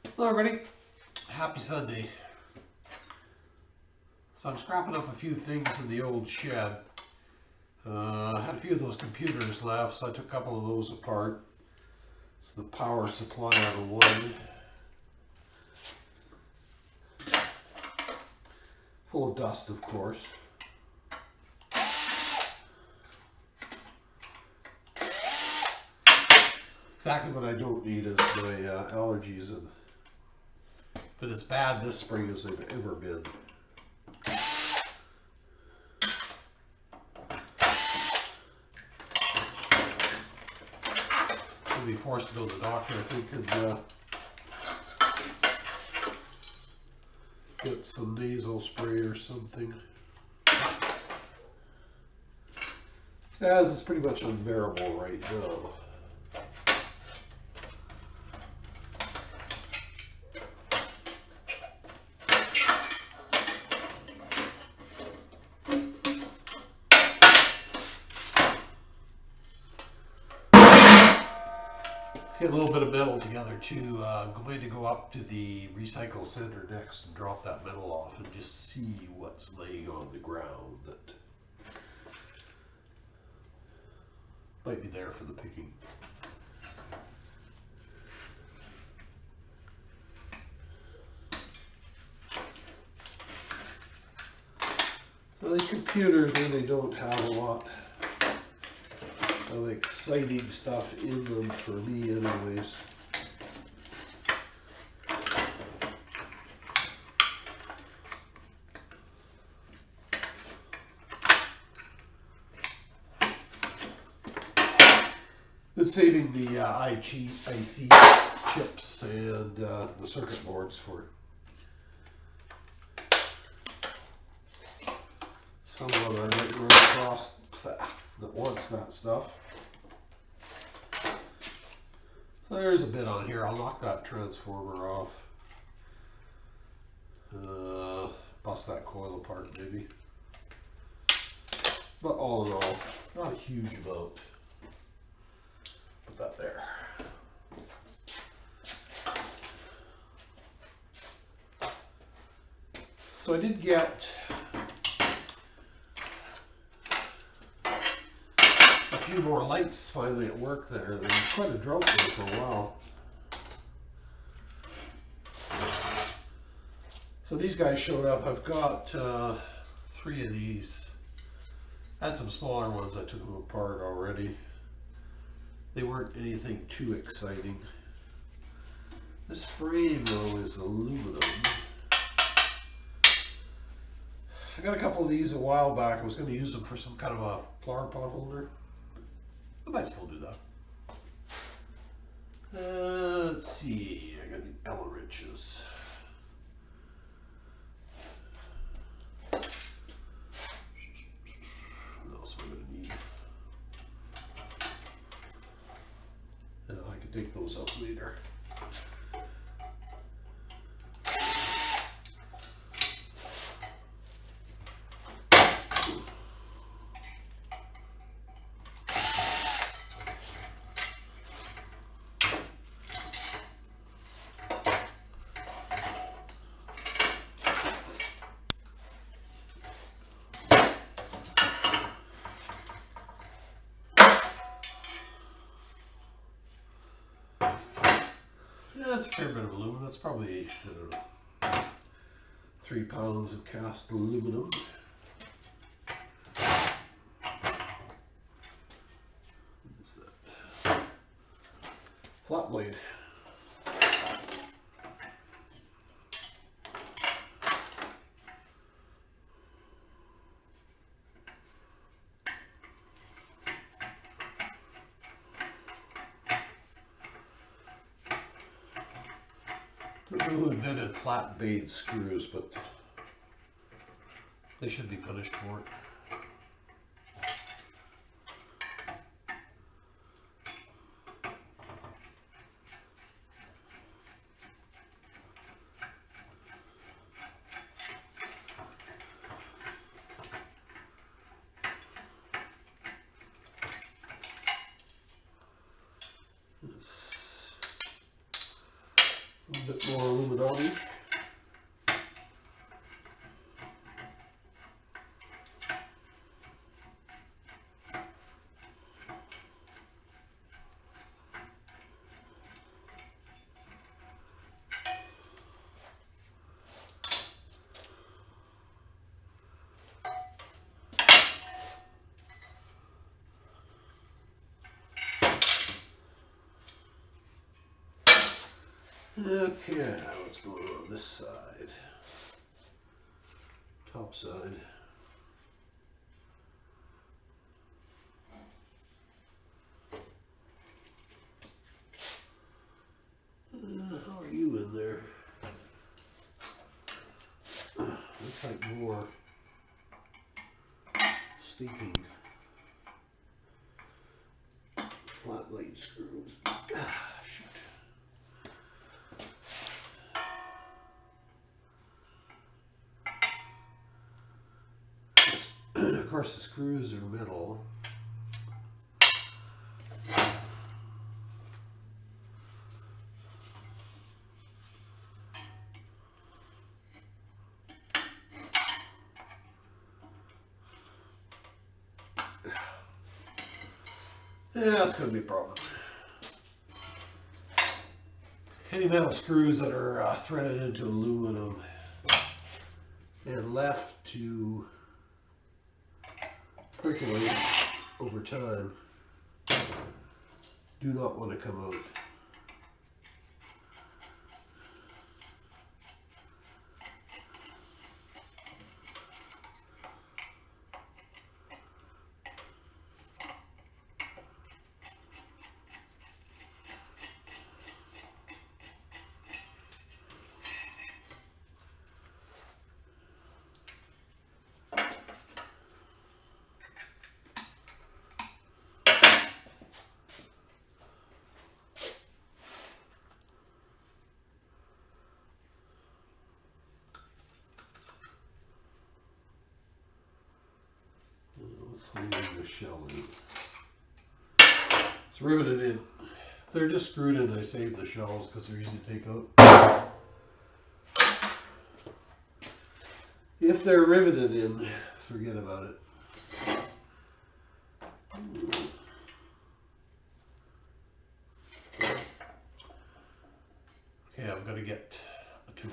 Hello everybody, happy Sunday. So I'm scrapping up a few things in the old shed. I had a few of those computers left, so I took a couple of those apart. It's the power supply out of one. Full of dust, of course. Exactly what I don't need is my allergies. Been as bad this spring as they've ever been. I'll be forced to go to the doctor if we could get some nasal spray or something. As it's pretty much unbearable right now. Get a little bit of metal together too. I'm going to go up to the recycle center next and drop that metal off and just see what's laying on the ground that might be there for the picking. So these computers really don't have a lot of exciting stuff in them for me anyways. Been saving the IC chips and the circuit boards for someone I might run across that wants that stuff. So there's a bit on here. I'll knock that transformer off. Bust that coil apart maybe. But all in all, not a huge amount. Put that there. So I did get a few more lights finally at work there. There was quite a drought there for a while. So these guys showed up. I've got 3 of these. I had some smaller ones. I took them apart already. They weren't anything too exciting. This frame though is aluminum. I got a couple of these a while back. I was going to use them for some kind of a flower pot holder. I might still do that. Let's see. I got the Allen wrenches. What else am I going to need? I can take those out later. Yeah, that's a fair bit of aluminum. That's probably, I don't know, 3 pounds of cast aluminum. What is that? Flat blade. I don't know who invented flat blade screws, but they should be punished for it. bit more aluminum. Okay, what's going on this side? Top side. How are you in there? Looks like more stinking flat light screws. Shoot. Of course, the screws are metal. Yeah, that's going to be a problem. Any metal screws that are threaded into aluminum and left to percolate over time do not want to come out. Let's leave the shell in. It's riveted in. If they're just screwed in, I save the shells because they're easy to take out. If they're riveted in, forget about it. Okay, I'm going to get a tool.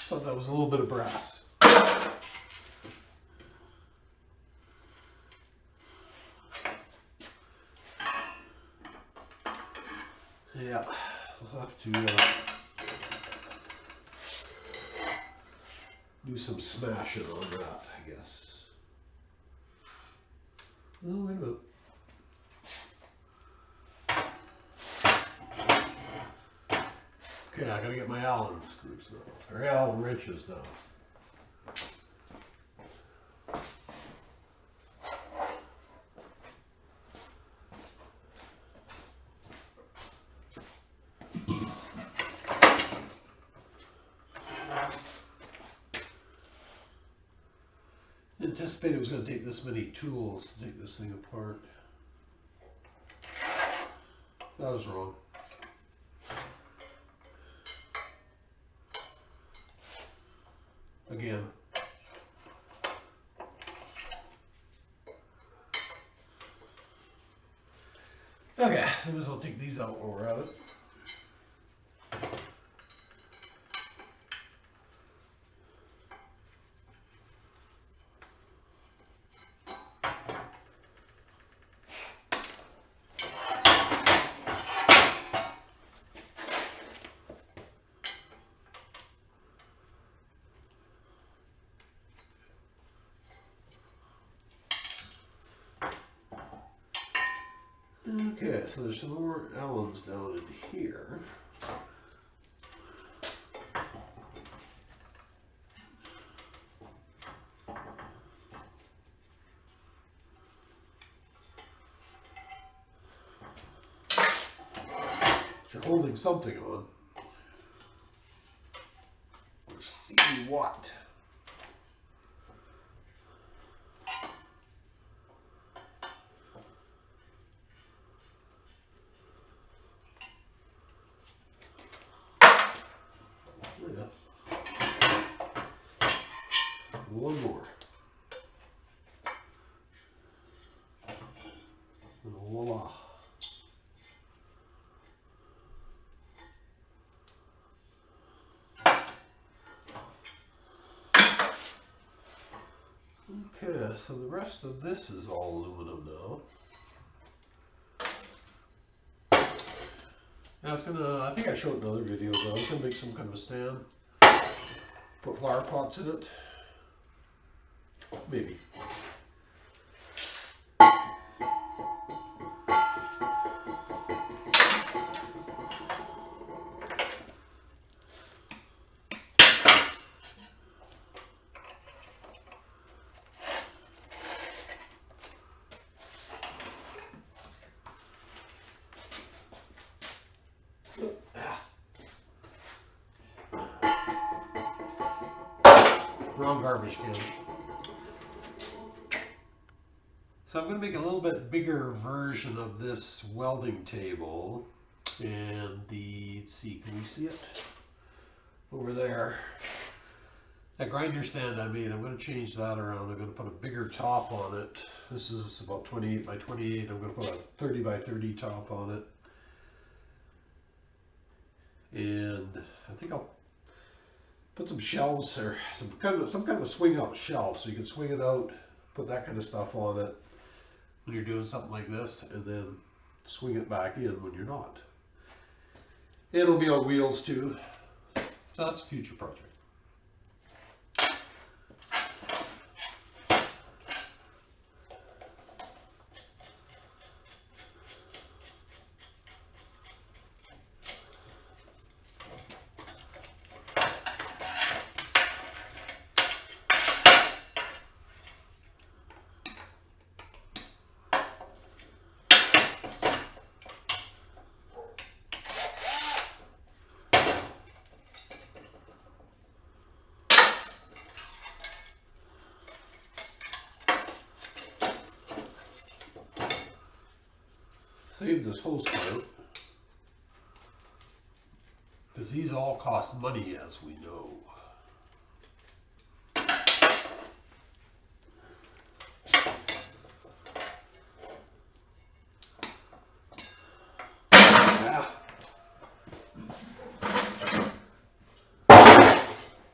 Thought that was a little bit of brass. Yeah, we'll have to do some smashing on that, I guess. Oh, wait a minute. Okay, I gotta get my Allen screws now, or Allen wrenches now. Anticipated it was going to take this many tools to take this thing apart. That was wrong. Again. Okay, so might as well take these out while we're at it. Okay, so there's some more Allens down in here. You're holding something on. Let's see what. One more. And voila. Okay, so the rest of this is all aluminum now. Now it's gonna, I think I showed in other videos, I was gonna make some kind of a stand. Put flower pots in it. Maybe. Wrong garbage can. So I'm going to make a little bit bigger version of this welding table, and let's see, can we see it? Over there. That grinder stand I made, I'm going to change that around. I'm going to put a bigger top on it. This is about 28 by 28. I'm going to put a 30 by 30 top on it. And I think I'll put some shelves or some kind of swing out shelf, so you can swing it out, put that kind of stuff on it when you're doing something like this, and then swing it back in when you're not. It'll be on wheels too, so that's a future project. Save this hose part, because these all cost money, as we know.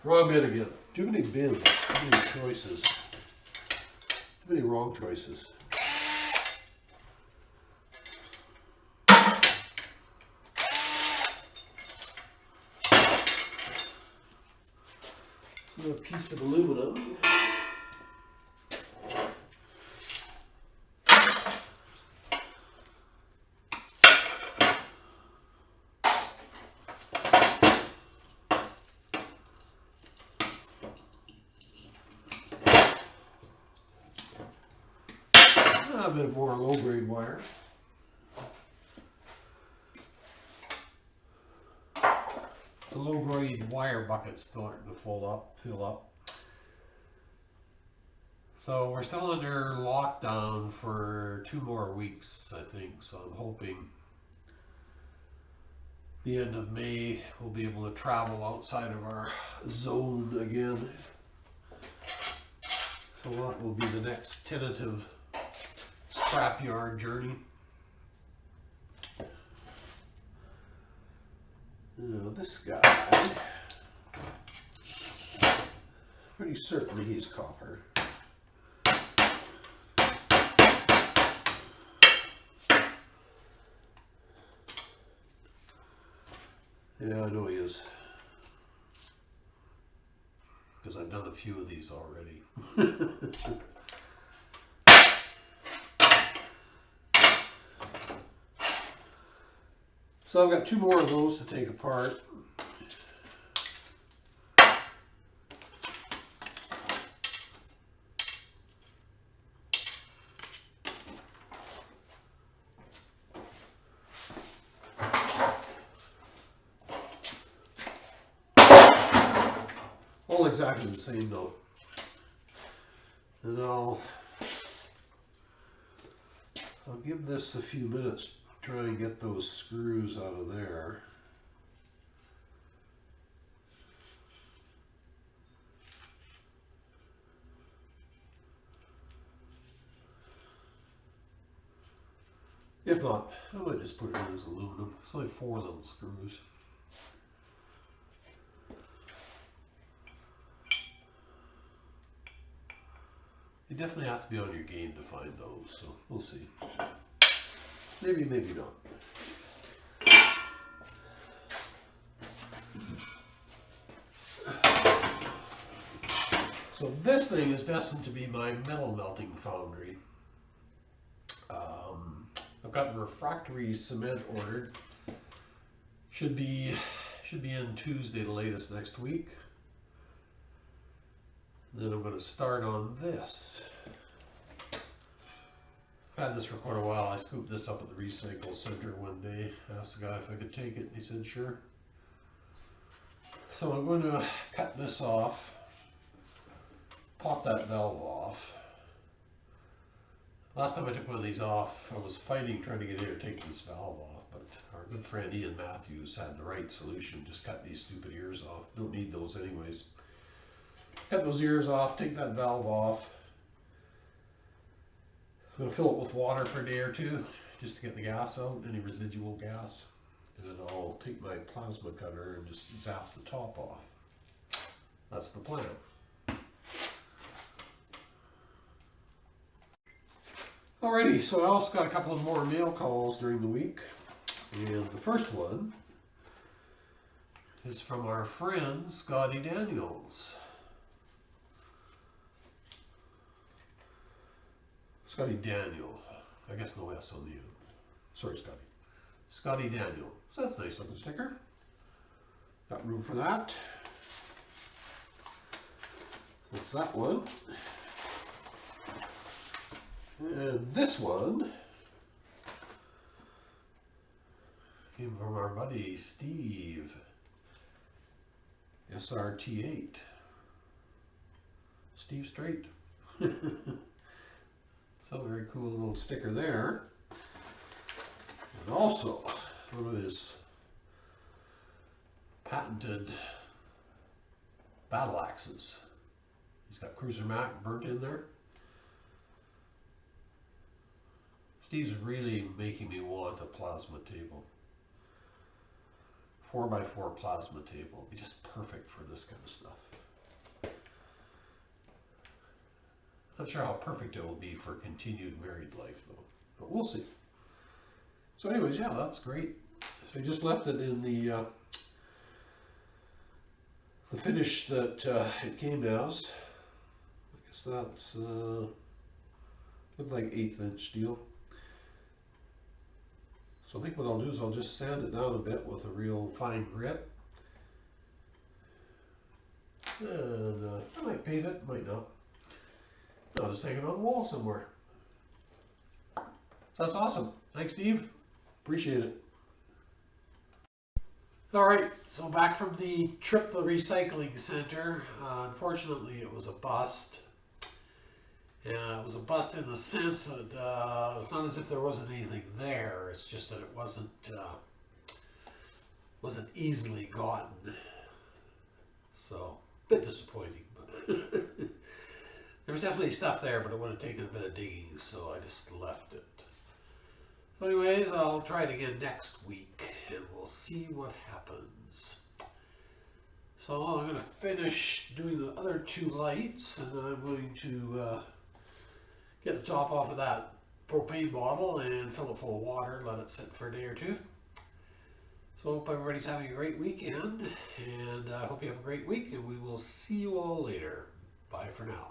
Wrong bin again. Too many bins, too many choices, too many wrong choices. A piece of aluminum. A bit more low-grade wire. The low-grade wire bucket's starting to fill up. So we're still under lockdown for 2 more weeks, I think. So I'm hoping the end of May we'll be able to travel outside of our zone again. So that will be the next tentative scrapyard journey. Now this guy, pretty certain he's copper. Yeah, I know he is, because I've done a few of these already. So I've got 2 more of those to take apart. All exactly the same though. And I'll give this a few minutes to try and get those screws out of there. If not, I might just put it in as aluminum. It's only 4 little screws. You definitely have to be on your game to find those, so we'll see. Maybe, maybe not. So this thing is destined to be my metal melting foundry. I've got the refractory cement ordered. Should be in Tuesday, the latest next week. Then I'm going to start on this. I've had this for quite a while. I scooped this up at the recycle center one day. Asked the guy if I could take it. He said sure. So I'm going to cut this off, pop that valve off. Last time I took one of these off, I was fighting trying to get here to take this valve off, but our good friend Ian Matthews had the right solution. Just cut these stupid ears off. Don't need those anyways. Cut those ears off, take that valve off. I'm going to fill it with water for a day or 2 just to get the gas out, any residual gas. And then I'll take my plasma cutter and just zap the top off. That's the plan. Alrighty, so I also got a couple of more mail calls during the week. And the first one is from our friend Scotty Daniels. Scotty Daniel. I guess no S on the end. Sorry, Scotty. Scotty Daniel. So that's a nice looking sticker. Got room for that. That's that one. And this one came from our buddy Steve. SRT8. Steve Straight. So very cool little sticker there. And also one of his patented battle axes. He's got Cruiser Mac burnt in there. Steve's really making me want a plasma table. 4x4 plasma table. It'd be just perfect for this kind of stuff. Not sure how perfect it will be for continued married life though, but we'll see. So anyways, yeah, that's great. So I just left it in the finish that it came as. I guess that's looked like 1/8 inch steel. So I think what I'll do is I'll just sand it down a bit with a real fine grit. And I might paint it, might not. I'll just hang it on the wall somewhere. So that's awesome. Thanks, Steve. Appreciate it. Alright, so back from the trip to the recycling center. Unfortunately, it was a bust. Yeah, it was a bust in the sense that it's not as if there wasn't anything there. It's just that it wasn't easily gotten. So, a bit disappointing. But there was definitely stuff there, but it would have taken a bit of digging, so I just left it. So anyways, I'll try it again next week, and we'll see what happens. So I'm going to finish doing the other 2 lights, and then I'm going to get the top off of that propane bottle and fill it full of water, let it sit for a day or 2. So I hope everybody's having a great weekend, and I hope you have a great week, and we will see you all later. Bye for now.